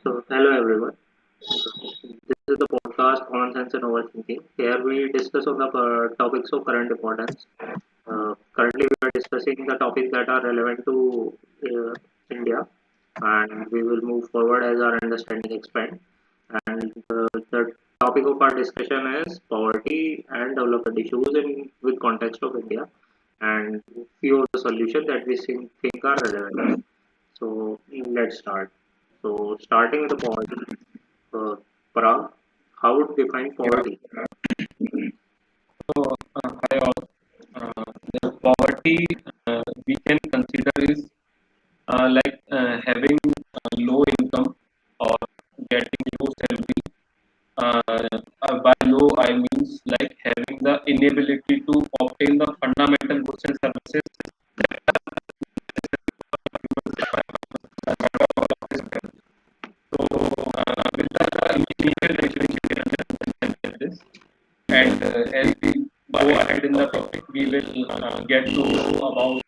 Hello everyone. This is the podcast Common Sense and Overthinking. Here we discuss on the topics of current importance. Currently, we are discussing the topics that are relevant to India, and we will move forward as our understanding expands. And the topic of our discussion is poverty and development issues in with context of India, and few of the solutions that we think are relevant. So let's start. So starting with the poverty, Parag, how would you define Yeah. poverty? So, hi all. The poverty we can consider is having low income or getting low salary. By low, I means like having the inability to obtain the fundamental goods and services. So, with the initial definition, we can understand this. And as we go ahead in the topic, we will get to know about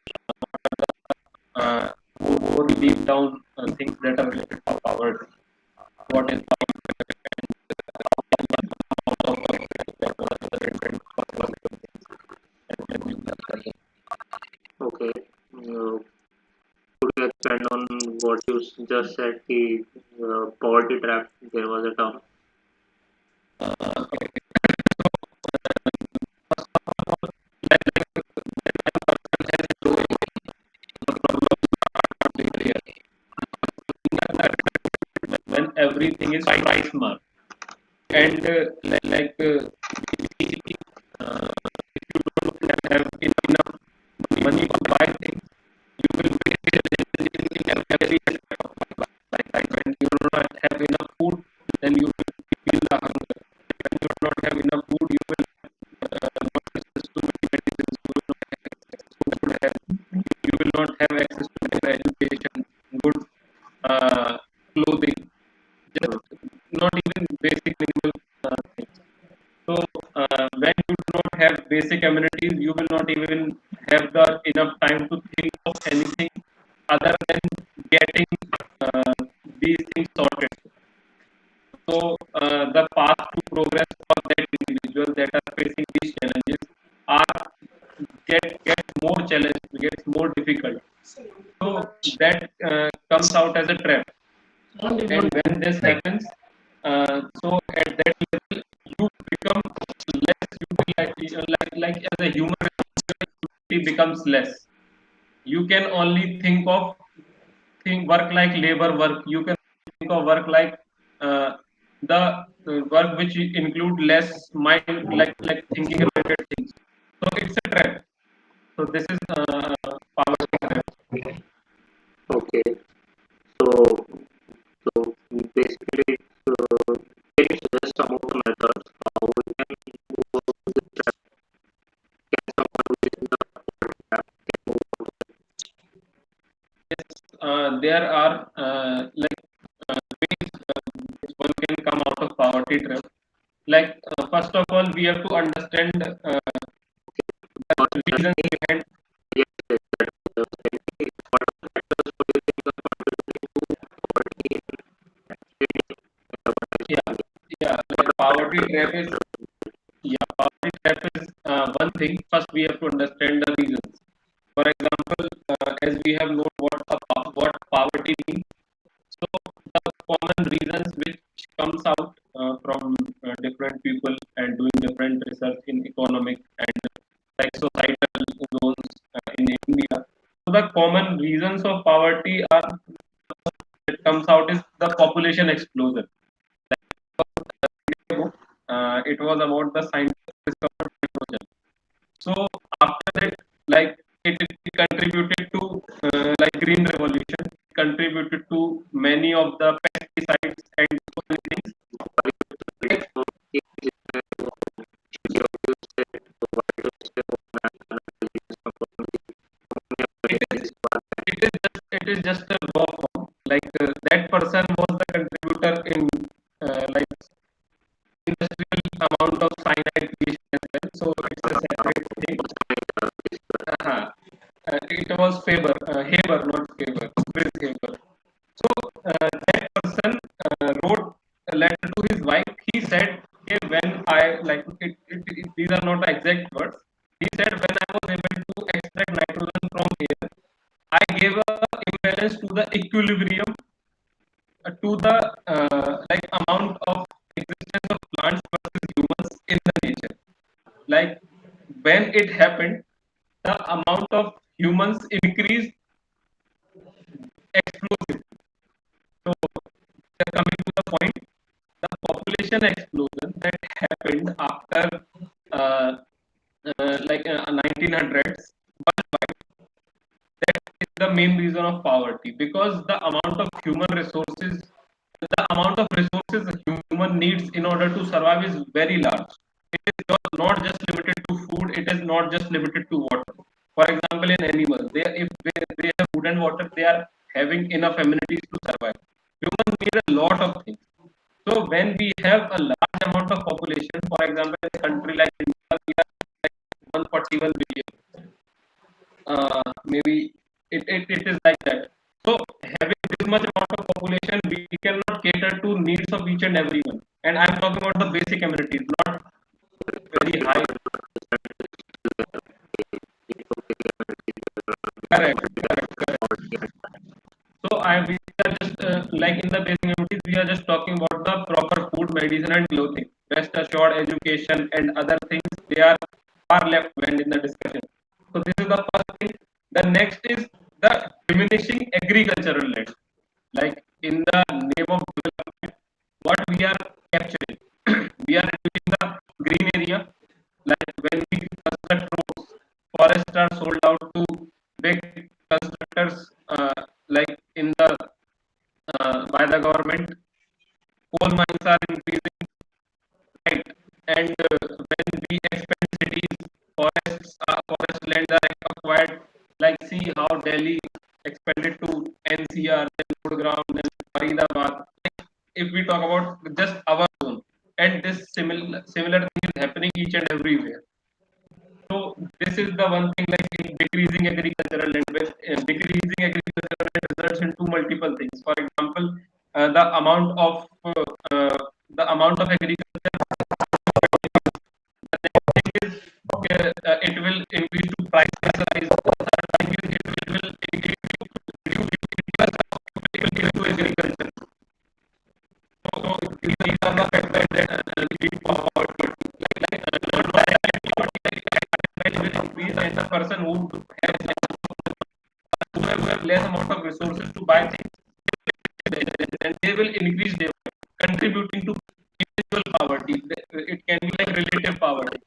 uh, more deep down things that are related to power. What is Okay, could you expand on what you just said? The poverty trap. There was a term. when everything is price mark and uh, have enough money to buy things, you will face challenges in every aspect of life. Like when you do not have enough food, then you will feel the hunger. When you do not have enough food, you will not access to medicines. You will not have access to good health. You will not have access to good education, good clothing, just not even basic minimal things. So when you do not have basic amenities, you will not even have the enough time to think of anything other than getting uh, these things sorted. So the path to progress for that individual that are facing these challenges are get more challenge, gets more difficult. So that comes out as a trap. And when this happens, so at that level, you become less utilized, like as a human, it becomes less. You can only think work like labor work. You can think of work like the work which include less mind, like thinking related things. So it's a trap. So this is poverty trap. Okay, so so basically, can you suggest some of the methods how we can move out of this trap? Can someone who is in the poverty trap can move out of it? Yes, there are ways which one can come out of poverty trap. Like first of all, we have to understand the reasons behind. Yes, yes, that was the thing. What are the factors do you think are contributing to poverty in actually Yeah, urbanized India? yeah. What Like are the poverty factors? trap is yeah, poverty trap is one thing. First, we have to understand the reasons. For example, as we have known what poverty means. So the common reasons which comes out from different people and doing different research in economic and like societal zones in India. So the common reasons of poverty are that comes out is the population explosion. It was about the scientists discovered nitrogen. So after that, like it contributed to like green revolution, contributed to many of the pesticides and so many things. Like, it is it is just a raw form. Like that person was the contributor in like industrial amount of cyanide creation as well. So it's a separate thing. Uh-huh. It was Haber, not Faber, Chris Haber. So that person are not exact words. He said, when I was able to extract nitrogen from air, I gave a imbalance to the equilibrium to the like amount of existence of plants versus humans in the nature. Like when it happened, the amount of humans increased explosively. So coming to the point, the population explosion that happened after uh, 1900s worldwide, that is the main reason of poverty, because the amount of human resources, the amount of resources a human needs in order to survive is very large. It is not just limited to food, it is not just limited to water. For example, in animals, if they have food and water, they are having enough amenities to survive. Humans need a lot of things. So when we have a large amount of population, for example, in a country like India, we are like 141 billion. Maybe it is like that. So having this much amount of population, we cannot cater to needs of each and everyone. And I'm talking about the basic amenities, not very high. Correct, correct, correct. So we are just like in the basic amenities, we are just talking about the proper food, medicine, and clothing. Rest assured, education and other things, they are far left behind in the discussion. So this is the first thing. The next is the diminishing agricultural land. Like in the name of development, what we are capturing, we are reducing the green area. Like when we construct roads, forests are sold out to big constructors, like in the by the government. Coal mines are increasing, right? And when we expand cities, forest lands are acquired. Like see how Delhi expanded to NCR, then Gurgaon, then Faridabad. If we talk about just our zone, and this similar thing is happening each and everywhere. So this is the one thing, like in decreasing agricultural land, decreasing agricultural land results into multiple things. For example, the amount of agriculture, the next thing is it will increase to price rise. The third thing is it will increase reduce interest of people into agriculture. So these are the factors that lead to poverty. Will increase, and the person who have less amount of resources to buy things, and they will increase their contributing to individual poverty. It can be like relative poverty.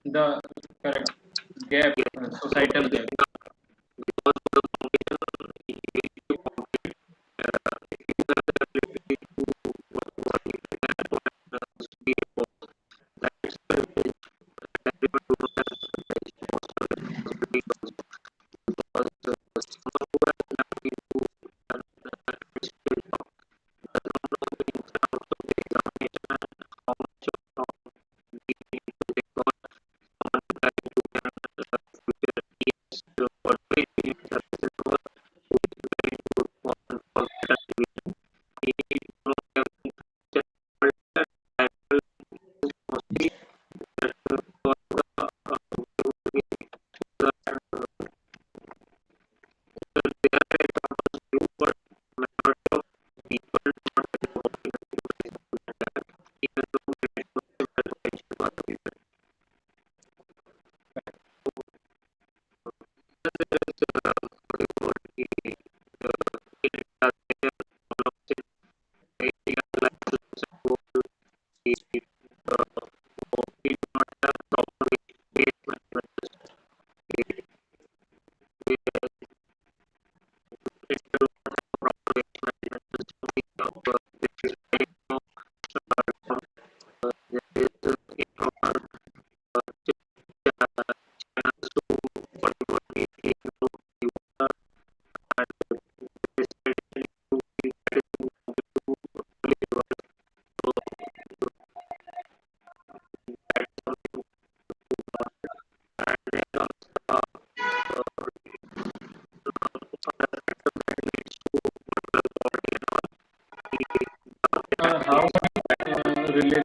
The correct gap, societal gap.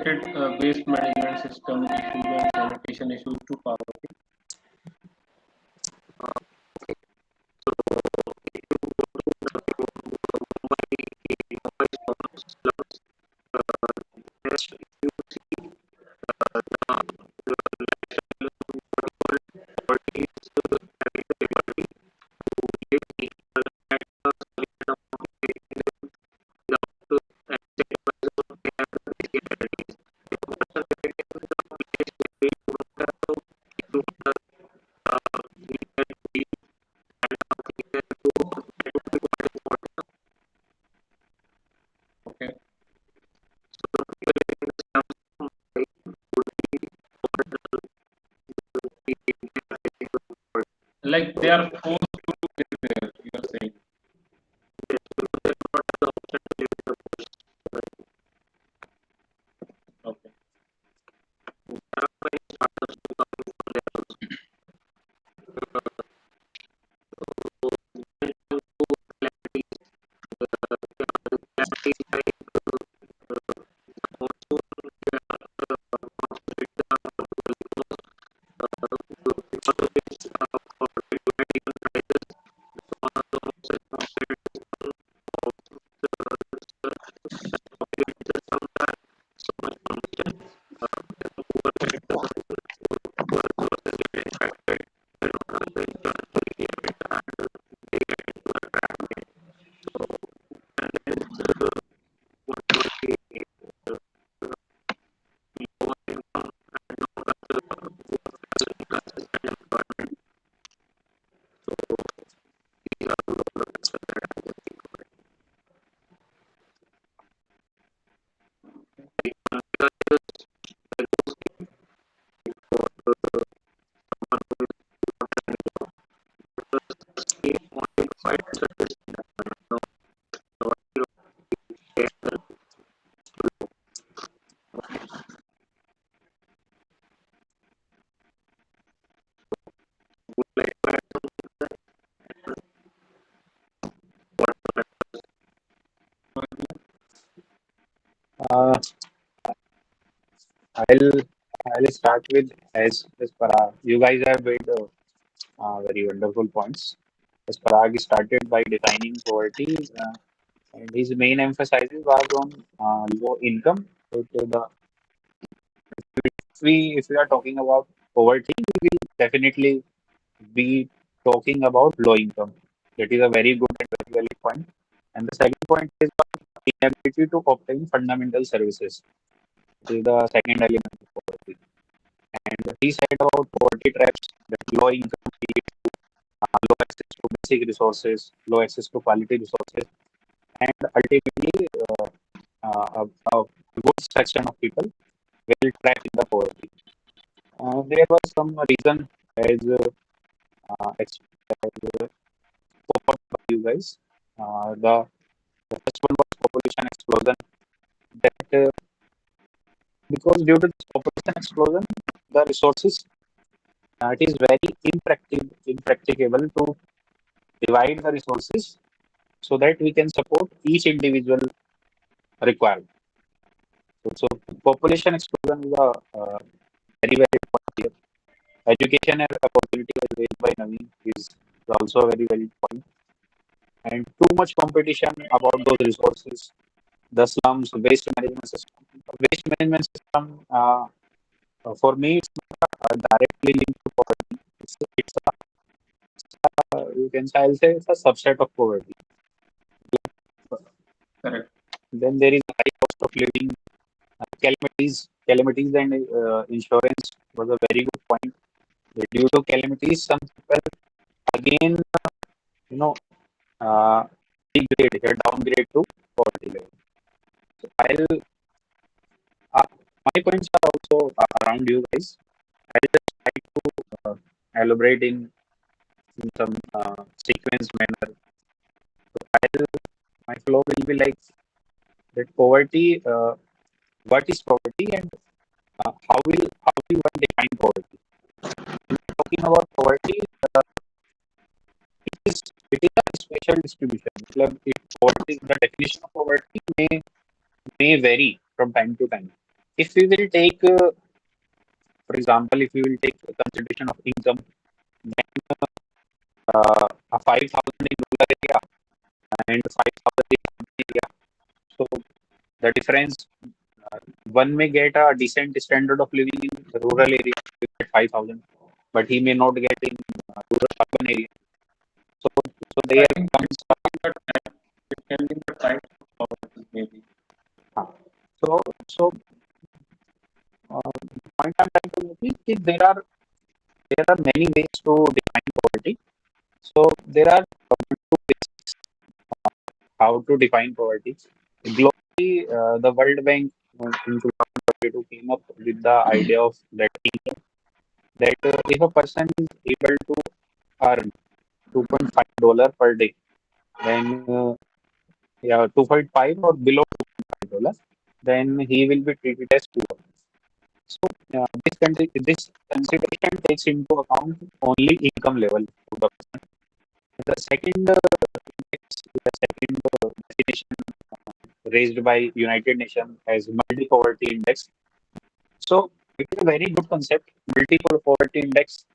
related waste management system issues and sanitation issues to poverty? Okay, like they are forced to live there. You are saying, okay, Uh, I'll I'll start with as Parag. You guys have made very wonderful points. As Parag started by defining poverty, and his main emphasis was on low income. So to the if we are talking about poverty, we will definitely be talking about low income. That is a very good and very valid point. And the second point is inability to obtain fundamental services. This is the second element of poverty. And he said about poverty traps that low income leads to low access to basic resources, low access to quality resources, and ultimately a good section of people will trap in the poverty. There was some reason as as spoken by you guys. The first one was population explosion. That because due to this population explosion, the resources it is very impracticable to divide the resources so that we can support each individual requirement. So population explosion is a very very important here. Education and opportunity as raised by Naveen is also a very valid point. And too much competition about those resources, the slums, waste management system. Waste management system, for me, it's not directly linked to poverty. It's you can say, I'll say it's a subset of poverty. correct. Then there is a high cost of living, calamities and insurance was a very good point. Due to calamities, some people again, you know, uh, degrade, downgrade to poverty level. So uh, my points are also around you guys. I'll just try to elaborate in some sequence manner. So my flow will be like that poverty, what is poverty and how will one define poverty? Talking about poverty, it is a spatial distribution. Poverty, the definition of poverty may vary from time to time. if we will take, for example, if we will take consideration of income, then a 5,000 in rural area and 5,000 in urban area. So the difference, uh, one may get a decent standard of living in rural area with 5,000, but he may not get in rural urban area. So, so I there think comes. it can be the type of poverty maybe. So, the point I'm trying to make is that there are many ways to define poverty. So there are two ways how to define poverty. Globally, the World Bank in 2022 came up with the idea of that if a person is able to earn $2.5 per day, then yeah, 2.5 or below $2.5, then he will be treated as poor. So this consideration takes into account only income level of the person. The second definition raised by United Nations as multi-poverty index. So it is a very good concept, multi-poverty index,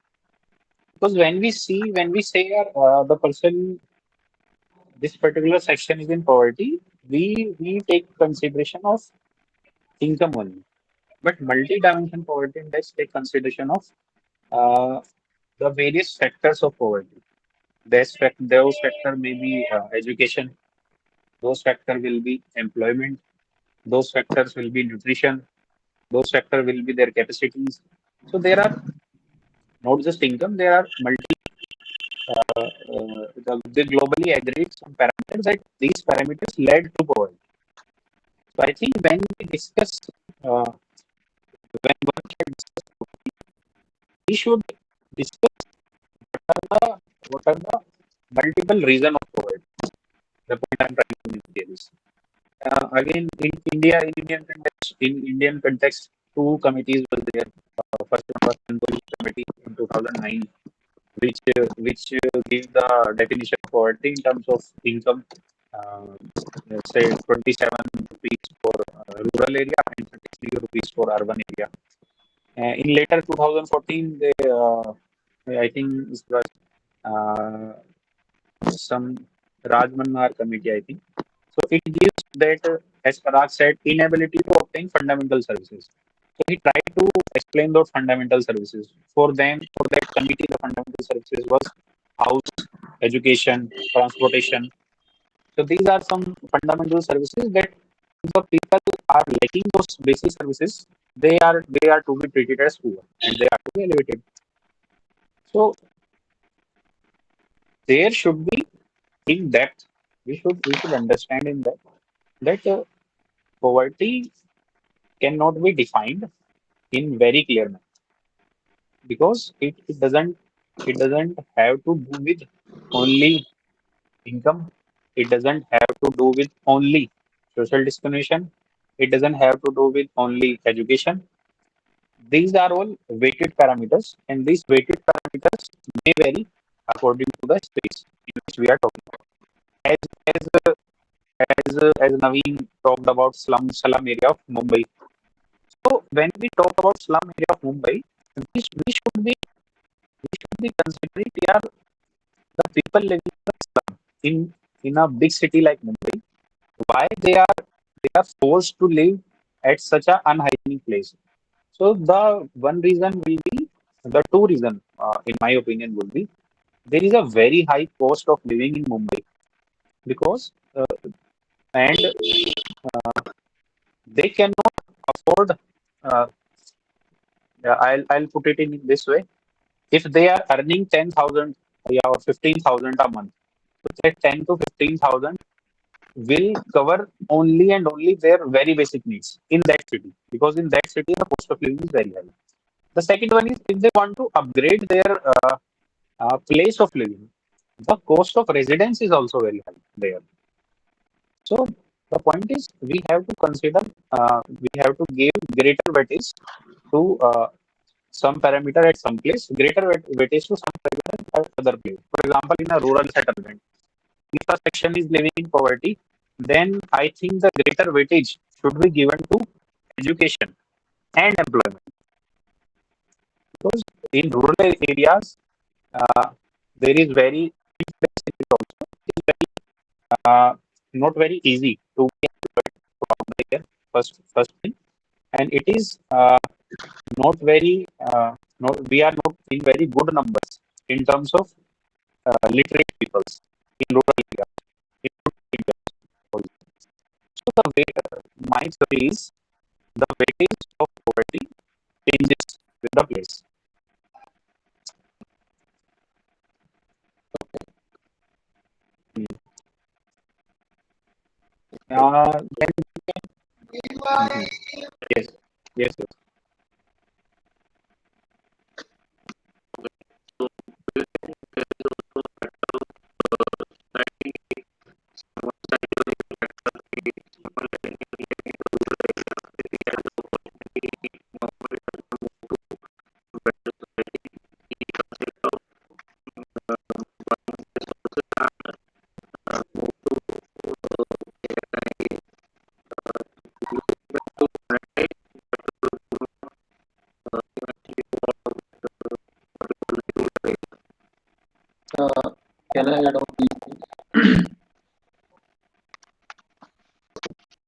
because when we say the person, this particular section is in poverty, we take consideration of income only. But multi-dimension poverty index take consideration of uh, the various factors of poverty. Those factors may be education, those factors will be employment, those factors will be nutrition, those factors will be their capacities. So there are not just income, there are they globally agreed some parameters that these parameters led to poverty. So I think when we discuss, when one can discuss, we should discuss what are the multiple reason of poverty. The point I'm trying to make here is again in India, in Indian context, two committees were there. First one was Control Committee in 2009, which gave the definition of poverty in terms of income. Uh, let's say 27 rupees for rural area and 33 rupees for urban area. In later 2014, I think it was uh, some Rajmannar committee, I think. So it gives that, as Parag said, inability to obtain fundamental services. So he tried to explain those fundamental services. For them, for that committee, the fundamental services was house, education, transportation. So these are some fundamental services that if the people are lacking those basic services, they are to be treated as poor and they are to be elevated. So there should be in depth. We should understand in depth that poverty cannot be defined in very clear manner because it doesn't have to do with only income. It doesn't have to do with only social discrimination. It doesn't have to do with only education. These are all weighted parameters, and these weighted parameters may vary according to the space in which we are talking about. As as Naveen talked about slum area of Mumbai. So when we talk about slum area of Mumbai, we should be considering they are the people living in the slum in a big city like Mumbai. Why they are forced to live at such a unhygienic place? So the two reason in my opinion would be there is a very high cost of living in Mumbai because and they cannot afford. Uh, yeah, I'll put it in this way. If they are earning 10,000, yeah, or 15,000 a month, so that 10 to 15,000 will cover only and only their very basic needs in that city because in that city the cost of living is very high. The second one is if they want to upgrade their place of living, the cost of residence is also very high there. So the point is we have to give greater weightage to some parameter at some place, greater weightage to some parameter at other place. For example, in a rural settlement, if a section is living in poverty, then I think the greater weightage should be given to education and employment. Because in rural areas, uh, there is very also it is very not very easy to be employed from there. First thing, and it is not very not we are not in very good numbers in terms of literate peoples in rural areas. In rural areas also. So the way my theory is the weightage of poverty changes with the place. Mm. Then mhm. Yes, yes, yes. So do you think there is also a factor of society, one side of the factor, the someone living in the rural area, if he has the opportunity, normally doesn't move to better society, he consider one resources and move to area to monetize, but do not eventually go out of the rural area. Uh, can I add on these things?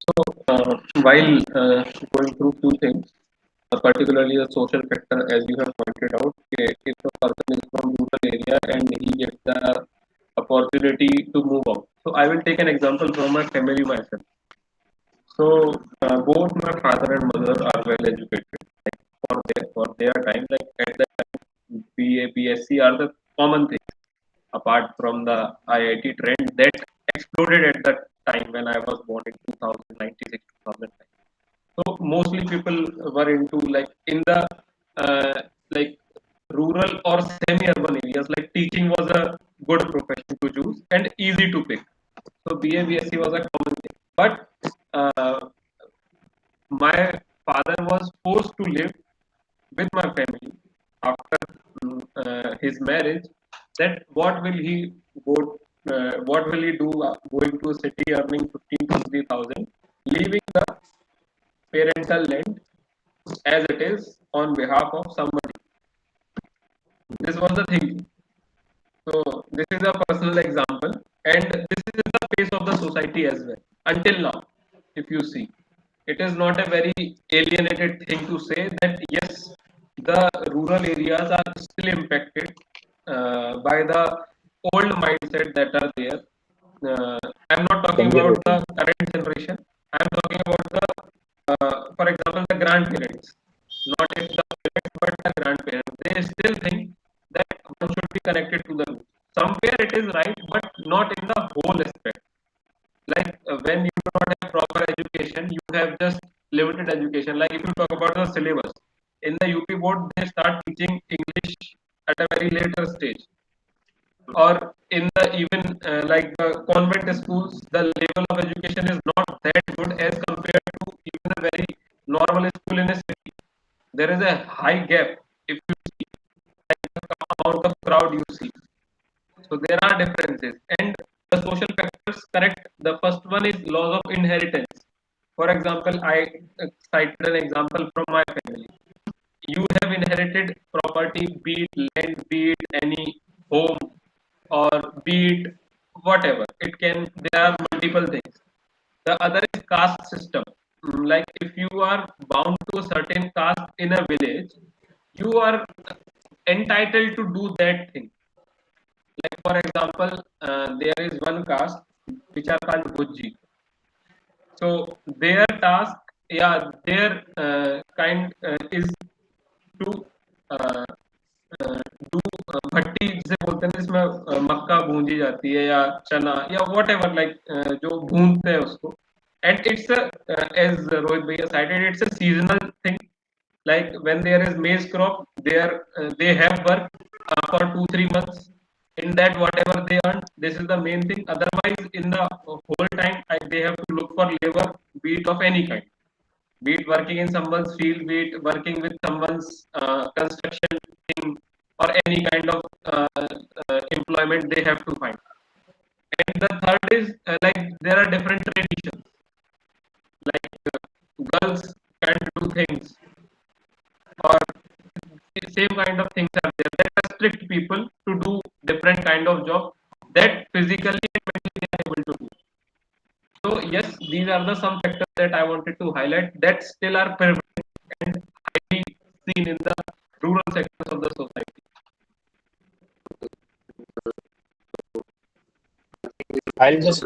So, while going through few things, particularly the social factor, as you have pointed out, if a person is from rural area and he gets the opportunity to move out. So, I will take an example from my family myself. So, both my father and mother are well educated. Like for their time, like at the time, BA, BSc are the common things. Apart from the IIT trend that exploded at that time when I was born in 2096, 2009. So mostly people were into like in the uh, like rural or semi-urban areas. Like teaching was a good profession to choose and easy to pick. So BA BSc was a common thing. But my father was forced to live with my family after his marriage. That what will he do going to a city earning 15 to 20,000, leaving the parental land as it is on behalf of somebody. This was the thing. So this is a personal example, and this is the face of the society as well. Until now, if you see, it is not a very alienated thing to say that yes, the rural areas are still impacted by the old mindset that are there. Uh, I'm not talking about Conservative. the current generation. I'm talking about for example, the grandparents. Not if the parents, but the grandparents. They still think that one should be connected to the roots. Somewhere it is right, but not in the whole aspect. Like when you do not have proper education, you have just limited education. Like if you talk about the syllabus, in the UP board, they start teaching English at a very later stage. Or in the even like the convent schools, the level of education is not that good as compared to even a very normal school in a city. There is a high gap if you see like the amount of crowd you see. So there are differences, and the social factors correct. The first one is laws of inheritance. For example, I cited an example from my family. You have inherited property, be it land, be it any home, or be it whatever. It can there are multiple things. The other is caste system. Like if you are bound to a certain caste in a village, you are entitled to do that thing. Like for example, there is one caste which are called Bhujji. So their task, yeah, their kind is to uh, do भट्टी जिसे बोलते हैं जिसमें मक्का भूंजी जाती है या चना या what ever like जो भूनते हैं उसको एंड इट्स एज रोहित भैया cited it's a seasonal thing like when there is maize crop they have work for 2 3 months in that whatever they earn this is the main thing otherwise in the whole time they have to look for labor be it of any kind be it working in someone's field, be it working with someone's construction thing, or any kind of employment they have to find. And the third is like there are different traditions, like girls can do things, or same kind of things are there that restrict people to do different kind of job that physically and mentally they are able to do. So yes, these are the some factors that I wanted to highlight that still are prevalent and highly seen in the rural sectors of the society. I'll just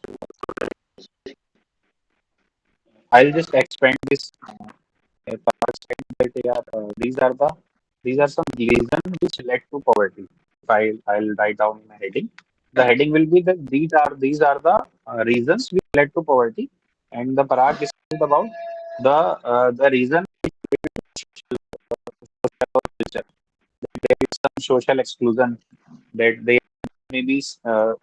I'll just expand this part that these are some reasons which led to poverty. If I'll write down in a heading. The Correct. heading will be that these are the reasons which led to poverty, and the Parag discussed about the reason culture. There is some social exclusion that they maybe a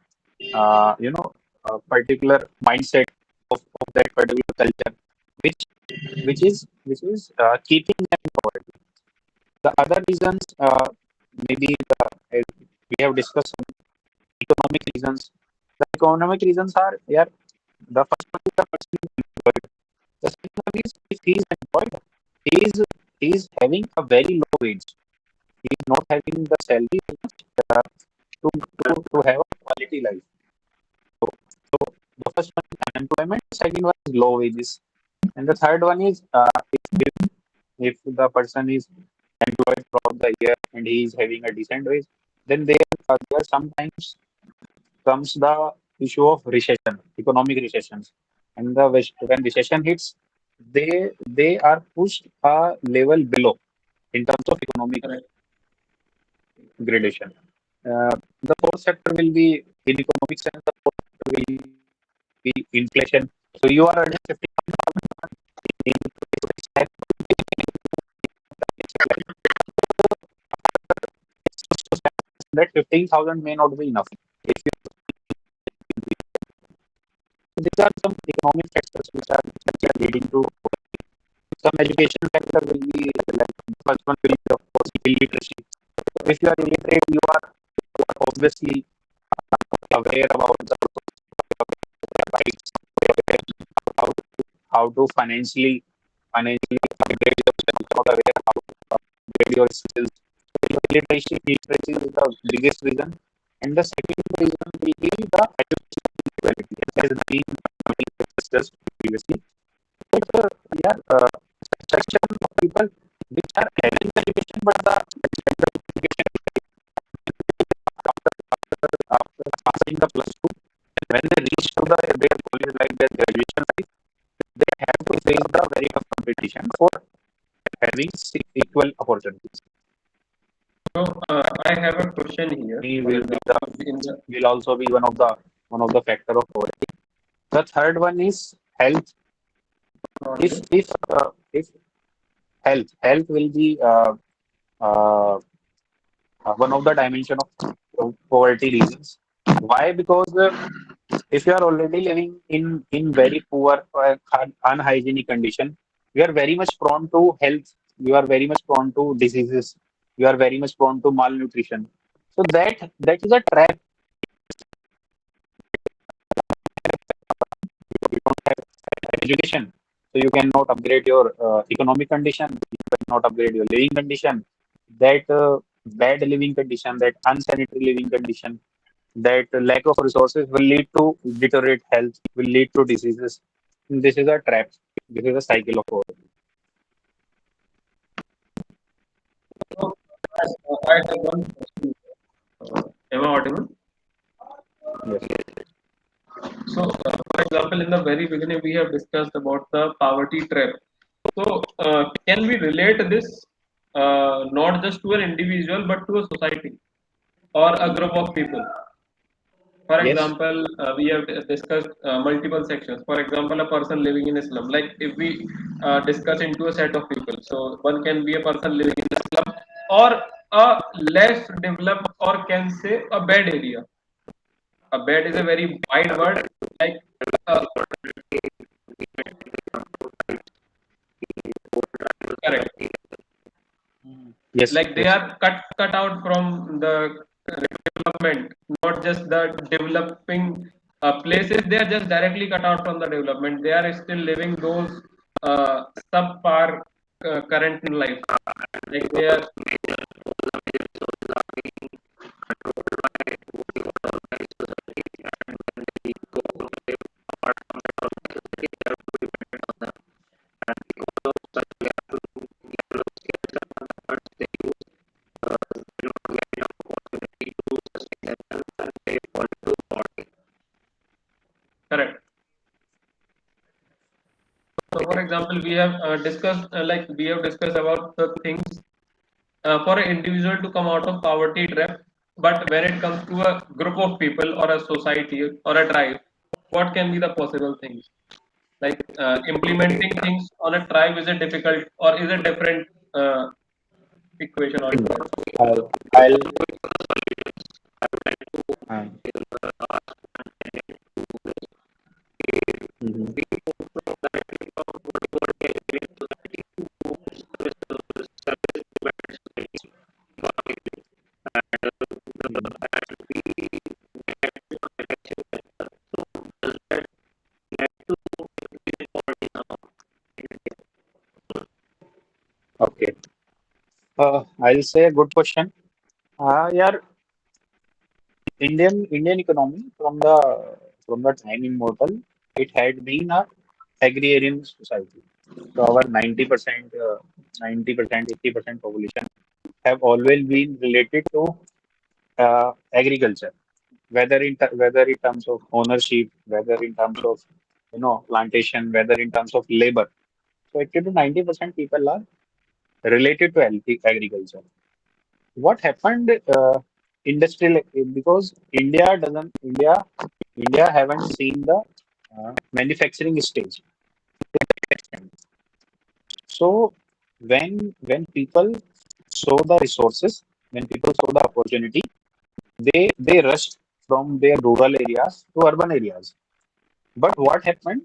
particular mindset of that particular culture, which which is keeping them in poverty. The other reasons, maybe as we have discussed some economic reasons. The economic reasons are, yeah, the first one is the person is employed. The second one is if he is employed, he is having a very low wage. He is not having the salary uh, to have a quality life. So, so the first one is unemployment, second one is low wages, and the third one is if the person is employed throughout the year and he is having a decent wage, then there sometimes comes the issue of recession, economic recessions, and when recession hits, they are pushed a level below in terms of economic Correct. gradation. The fourth sector will be in economic sense. The fourth sector will be inflation. So you are earning 50,000 that 15,000 may not be enough. If you, these are some economic factors which are leading to some education factor will be like the first one will be of course illiteracy. If you are illiterate, you are obviously aware about the rights, how how to financially upgrade yourself, not aware how to upgrade your skills. So illiteracy is the biggest reason, and the second reason will be the education inequality, as has been discussed previously. But yeah, section of people which are having the education, but the education after passing the plus two, when they reach to their college life, their graduation life, they have to face the very tough competition for having equal opportunities. So I have a question here. Money For will be the example, in the will also be one of the factor of poverty. The third one is health. not If health will be uh, one of the dimension of poverty reasons. Why? Because if you are already living in very poor unhygienic condition, you are very much prone to health. You are very much prone to diseases. You are very much prone to malnutrition. So that is a trap. You don't have education, so you cannot upgrade your economic condition. You cannot upgrade your living condition. That bad living condition, that unsanitary living condition, that lack of resources will lead to deteriorate health, will lead to diseases. This is a trap. This is a cycle of poverty. so, I have one question. Am I audible? Yes. So, for example, in the very beginning, we have discussed about the poverty trap. So, can we relate this not just to an individual but to a society or a group of people? For Yes. example, we have discussed multiple sections. For example, a person living in Islam. Like if we discuss into a set of people, so one can be a person living in Islam or a less developed or can say a bad area. A bad is a very wide word. Like uh, correct. Yes. Like they Yes. are cut out from the development, not just the developing places. They are just directly cut out from the development. They are still living those subpar current in life. Like they are correct. So, for example, we have discussed like we have discussed about the things for an individual to come out of poverty trap. But when it comes to a group of people or a society or a tribe, what can be the possible things? Like implementing things on a tribe is a difficult or is a different equation altogether. I'll uh, mhm, mhm. Okay. I'll say a good question. Yeah, Indian economy from the time immortal, it had been a agrarian society. So our 90%, 80% population have always been related to agriculture, whether in terms of ownership, whether in terms of plantation, whether in terms of labor. So 80 to 90% people are related to agriculture. What happened industrial because India haven't seen the manufacturing stage. So when people saw the resources, when people saw the opportunity, they rushed from their rural areas to urban areas. But what happened?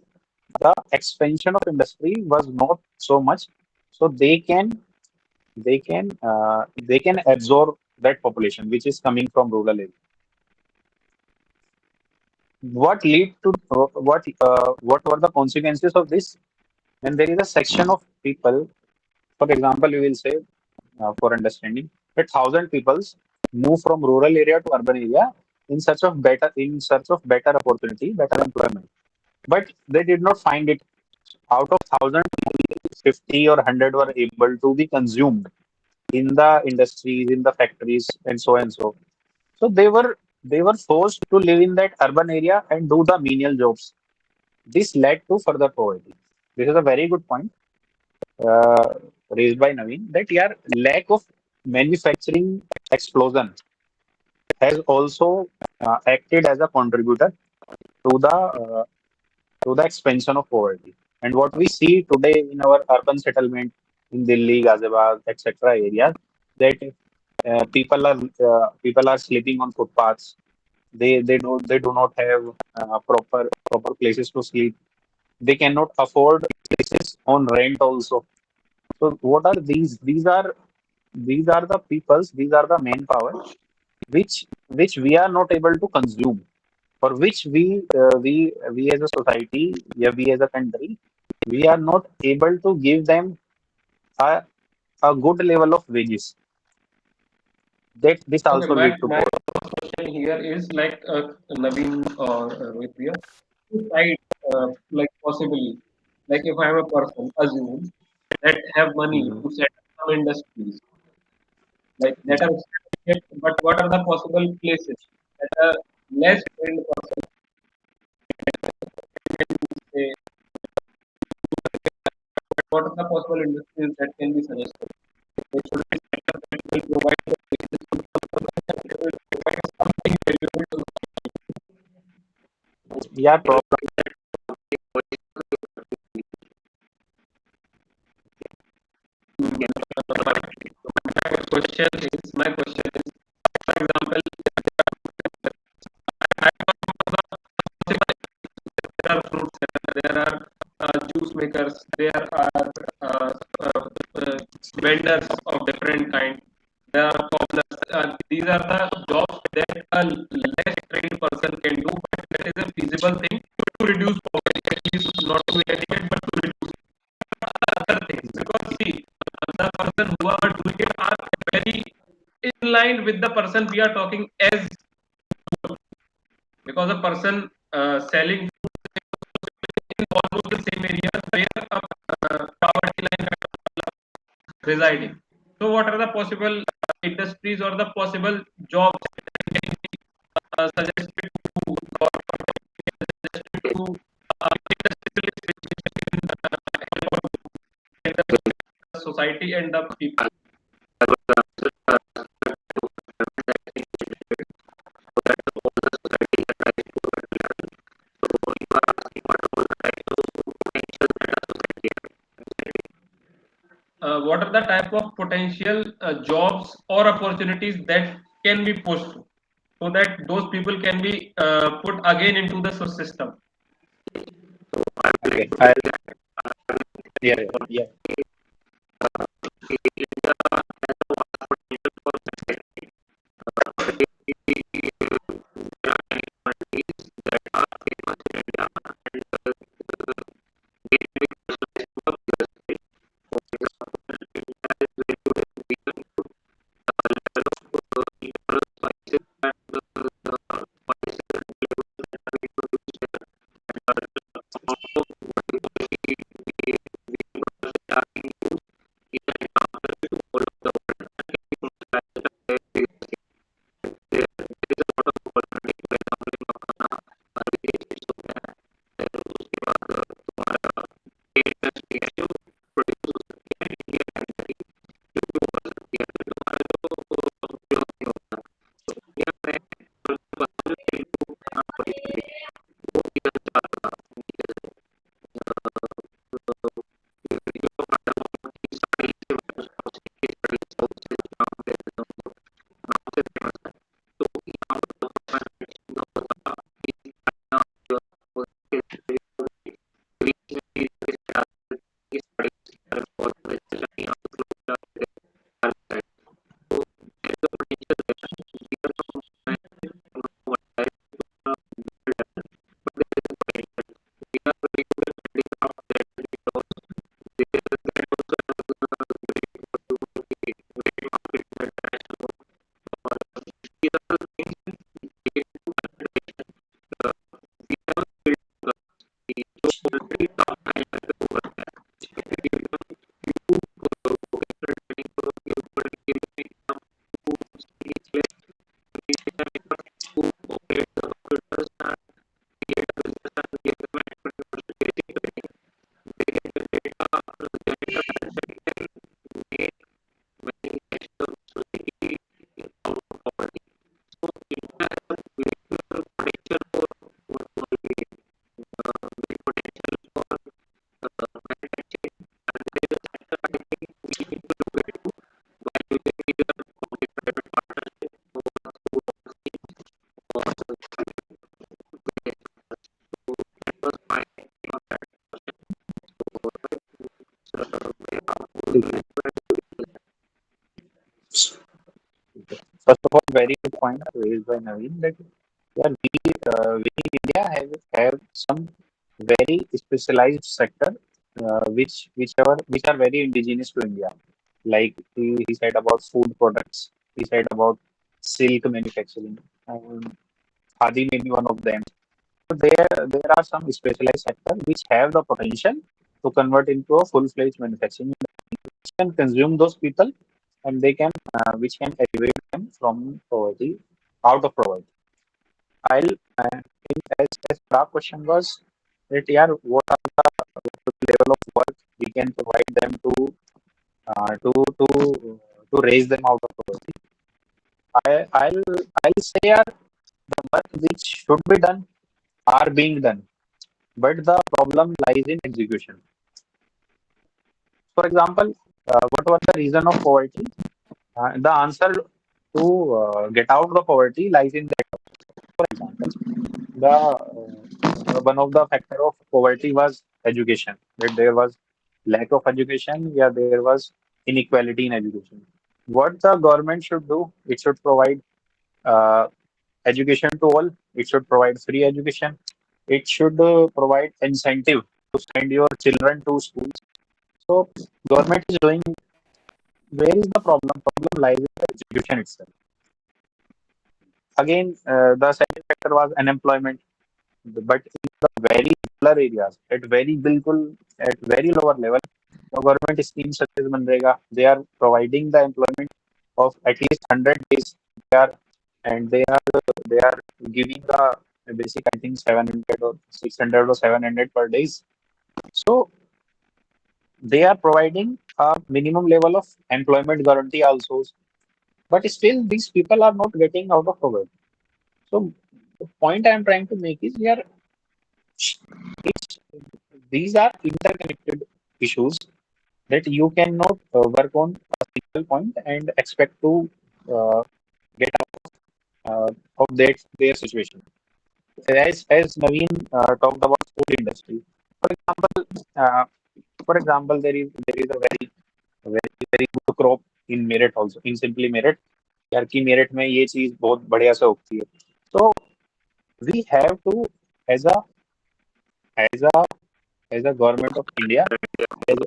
The expansion of industry was not so much, so they can absorb that population which is coming from rural area. What lead to what were the consequences of this? When there is a section of people, for example, you will say for understanding that 1,000 people move from rural area to urban area in search of better opportunity, better employment. But they did not find it. Out of 1,000, 50 or 100 were able to be consumed in the industries, in the factories, and so and so. So they were forced to live in that urban area and do the menial jobs. This led to further poverty. This is a very good point uh, raised by Naveen that yeah, lack of manufacturing explosion has also acted as a contributor to the expansion of poverty. And what we see today in our urban settlement in Delhi, Ghaziabad, etc. areas, that people are sleeping on footpaths. They do not have proper places to sleep. They cannot afford places on rent also. So what are these? These are the peoples. These are the manpower which we are not able to consume, for which we as a society, yeah, we as a country, we are not able to give them a, a good level of wages. That this Okay, also lead to my poverty. question here is like Naveen or Vidya, right? Like possibly, like if I'm a person, assume that have money Mhm. to set up some industries, like that Mhm. are yet, but what are the possible places that a less trained person can say, what are the possible industries that can be suggested? They should be set up that will provide the basis to that will provide something valuable to Yeah, problem. my question is, for example, there are fruits, there are juice makers, there are vendors of different kind. There are cobblers. These are the jobs that a less trained person can do, but that is a feasible thing to reduce poverty, at least not to eradicate, but to reduce other things. Because see, person who are doing it are very in line with the person we are talking as, because a person selling in almost the same area where a poverty line residing. So, what are the possible industries or the possible jobs suggested to government, suggested to the society and the people? What are the type of potential jobs or opportunities that can be pushed so that those people can be put again into the system? Okay, I'll, yeah, yeah, First of all, very good point raised by Naveen that yeah, we in India have some very specialized sector which are very indigenous to India. Like he said about food products, he said about silk manufacturing, khadi may be one of them. So there are some specialized sector which have the potential to convert into a full-fledged manufacturing, which can consume those people and they can which can elevate them from poverty out of poverty. I'll think as our question was that yeah, what are the level of work we can provide them uh, to to to raise them out of poverty. I'll say yeah, the work which should be done are being done, but the problem lies in execution. For example, what was the reason of poverty? The answer to get out of the poverty lies in that. For example, the one of the factor of poverty was education. That there was lack of education. Yeah, there was inequality in education. What the government should do? It should provide uh, education to all. It should provide free education. It should provide incentive to send your children to schools. So government is doing where is the problem? Problem lies in the execution itself. Again, the second factor was unemployment, but in the very rural areas, at very lower level, the government schemes such as Manrega, they are providing the employment of at least 100 days. They are they are giving the basic, I think, 700 or 600 or 700 per days. So they are providing a minimum level of employment guarantee also, but still these people are not getting out of cover. So the point I am trying to make is here, it's, these are interconnected issues that you cannot work on a single point and expect to uh, get out of their situation. As Naveen talked about food industry, for example, there is a very good crop in Meerut also, in simply Meerut, यार कि मेरठ में ये चीज बहुत बढ़िया से उगती है. So we have to, as a as a as a government of India, as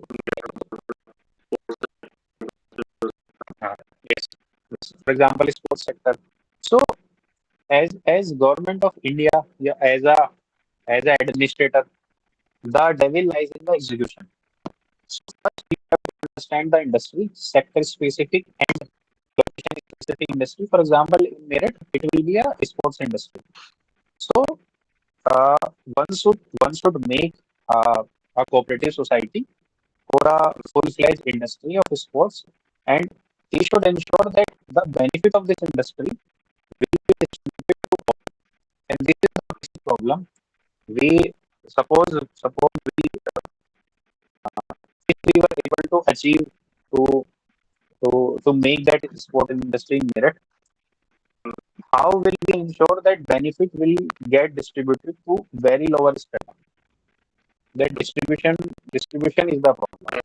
uh, yes, for example, sports sector. So as government of India, yeah, as a administrator, the devil lies in the execution. So first we have to understand the industry, sector specific and location specific industry. For example, in Meerut, it will be a sports industry. So uh, one should make a cooperative society for a full-fledged industry of sports, and he should ensure that the benefit of this industry will be distributed to all. And this is the basic problem. We suppose we if we were able to achieve to to make that sport industry in Merit, how will we ensure that benefit will get distributed to very lower strata? That distribution is the problem.